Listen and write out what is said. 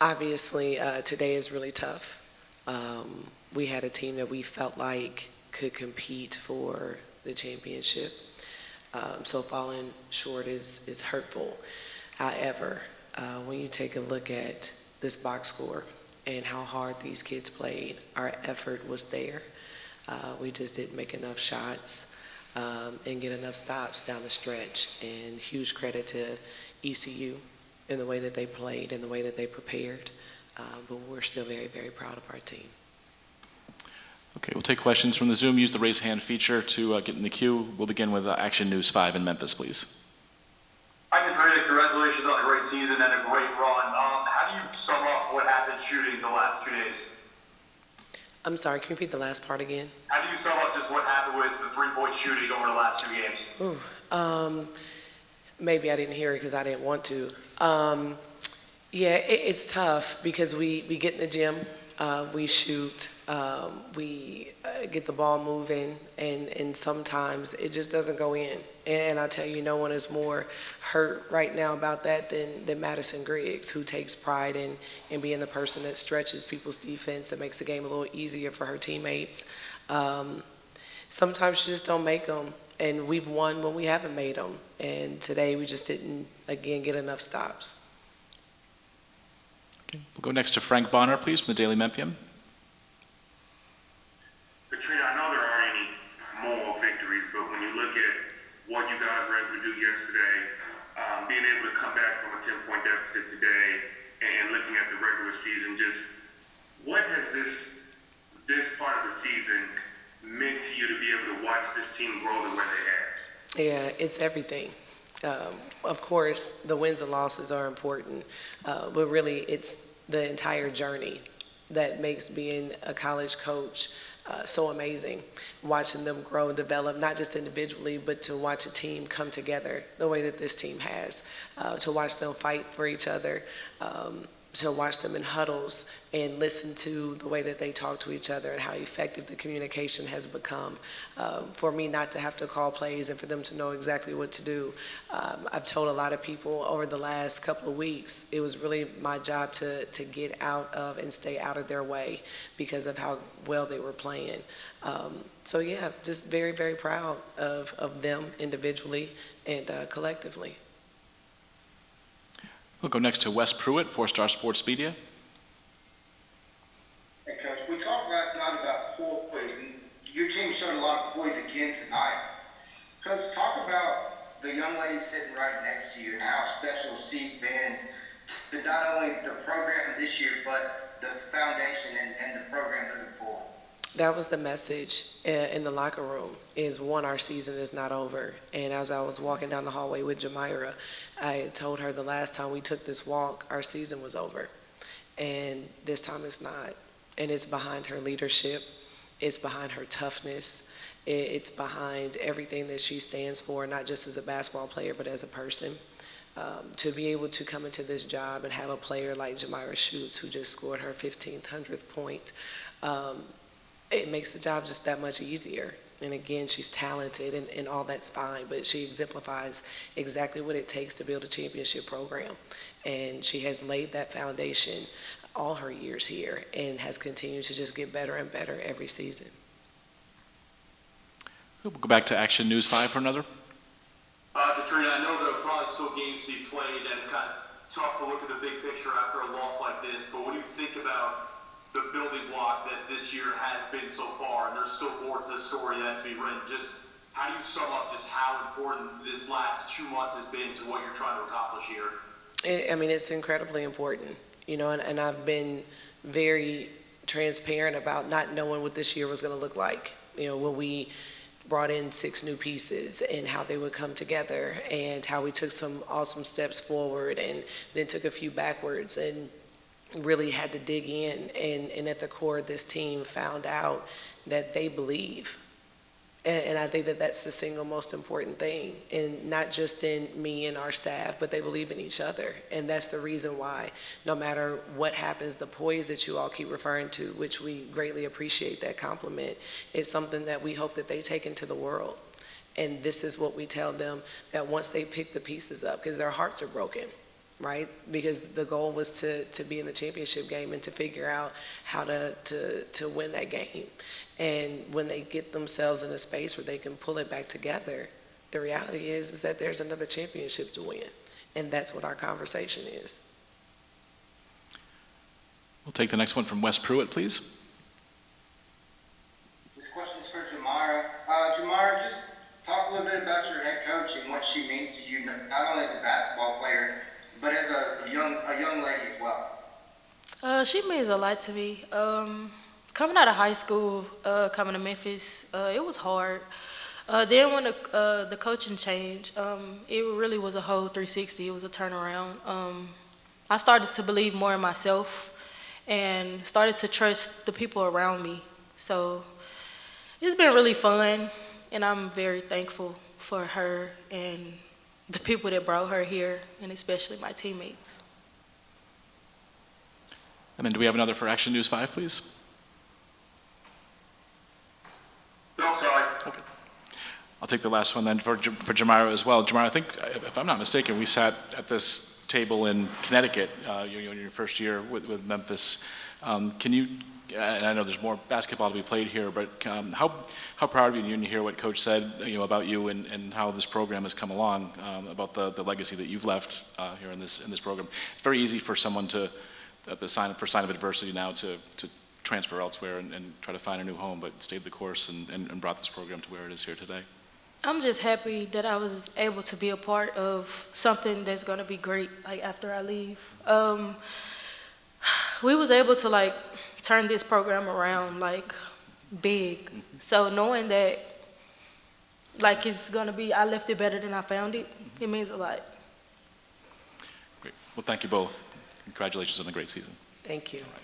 Obviously, today is really tough. We had a team that we felt like could compete for the championship. So falling short is hurtful. However, when you take a look at this box score and how hard these kids played, our effort was there. We just didn't make enough shots and get enough stops down the stretch. And huge credit to ECU in the way that they played and the way that they prepared. But we're still very, very proud of our team. Okay, we'll take questions from the Zoom. Use the raise hand feature to get in the queue. We'll begin with Action News 5 in Memphis, please. Hi, Katrina. Congratulations on a great season and a great run. How do you sum up what happened shooting the last 2 days? I'm sorry, can you repeat the last part again? How do you sum up just what happened with the three-point shooting over the last 2 games? Ooh, maybe I didn't hear it because I didn't want to. Yeah, it's tough because we get in the gym, we shoot, we get the ball moving, and sometimes it just doesn't go in. And I tell you, no one is more hurt right now about that than Madison Griggs, who takes pride in being the person that stretches people's defense, that makes the game a little easier for her teammates. Sometimes you just don't make them, and we've won when we haven't made them. And today we just didn't, again, get enough stops. Okay. We'll go next to Frank Bonner, please, from the Daily Memphian. Katrina, I know there aren't any moral victories, but when you look at what you guys were able to do yesterday, being able to come back from a 10-point deficit today, and looking at the regular season, just what has this part of the season meant to you to be able to watch this team grow the way they have? Yeah, it's everything. Of course, the wins and losses are important, but really it's the entire journey that makes being a college coach so amazing. Watching them grow and develop, not just individually, but to watch a team come together the way that this team has, to watch them fight for each other, to watch them in huddles and listen to the way that they talk to each other and how effective the communication has become. For me not to have to call plays and for them to know exactly what to do. I've told a lot of people over the last couple of weeks, it was really my job to get out of and stay out of their way because of how well they were playing. So yeah, just very, very proud of them individually and collectively. We'll go next to Wes Pruitt, 4-Star Sports Media. Hey, Coach, we talked last night about poise, and your team showed a lot of poise again tonight. Coach, talk about the young lady sitting right next to you and how special she's been to not only the program this year, but the foundation and the program moving forward. That was the message in the locker room, is one, our season is not over. And as I was walking down the hallway with Jamira, I told her the last time we took this walk, our season was over. And this time it's not. And it's behind her leadership. It's behind her toughness. It's behind everything that she stands for, not just as a basketball player, but as a person. To be able to come into this job and have a player like Jamira Schutz, who just scored her 1,500th point, it makes the job just that much easier. And again, she's talented and all that's fine, but she exemplifies exactly what it takes to build a championship program. And she has laid that foundation all her years here and has continued to just get better and better every season. We'll go back to Action News 5 for another. Katrina, I know there are probably still games to be played, and it's kind of tough to look at the big picture after a loss like this, but when you think about the building block that this year has been so far, and there's still more to the story that has to be written, just how do you sum up just how important this last 2 months has been to what you're trying to accomplish here? I mean, it's incredibly important, you know, and I've been very transparent about not knowing what this year was going to look like. You know, when we brought in 6 new pieces and how they would come together and how we took some awesome steps forward and then took a few backwards and really had to dig in, and at the core this team found out that they believe. And I think that that's the single most important thing, and not just in me and our staff, but they believe in each other. And that's the reason why no matter what happens, the poise that you all keep referring to, which we greatly appreciate that compliment, is something that we hope that they take into the world. And this is what we tell them, that once they pick the pieces up, because their hearts are broken. right? Because the goal was to be in the championship game and to figure out how to win that game. And when they get themselves in a space where they can pull it back together, the reality is that there's another championship to win. And that's what our conversation is. We'll take the next one from Wes Pruitt, please. This question is for Jamara. Jamara, just talk a little bit about your head coach and what she means to you, not only as a basketball player, but as a young lady as well. She means a lot to me. Coming out of high school, coming to Memphis, it was hard. Then when the coaching changed, it really was a whole 360. It was a turnaround. I started to believe more in myself and started to trust the people around me. So it's been really fun, and I'm very thankful for her and the people that brought her here, and especially my teammates. And then do we have another for Action News 5, please? No, sorry. Okay. I'll take the last one then for Jamira as well. Jamira, I think, if I'm not mistaken, we sat at this table in Connecticut in your first year with Memphis. Can you, and I know there's more basketball to be played here, but how proud of you and you hear what Coach said about you and how this program has come along, about the legacy that you've left here in this program. It's very easy for someone to, at the sign of adversity now, to transfer elsewhere and try to find a new home, but stayed the course and brought this program to where it is here today. I'm just happy that I was able to be a part of something that's going to be great, like, after I leave. We was able to, like, turn this program around, like, big. So knowing that, like, it's going to be, I left it better than I found it, it means a lot. Great. Well, thank you both. Congratulations on a great season. Thank you. All right.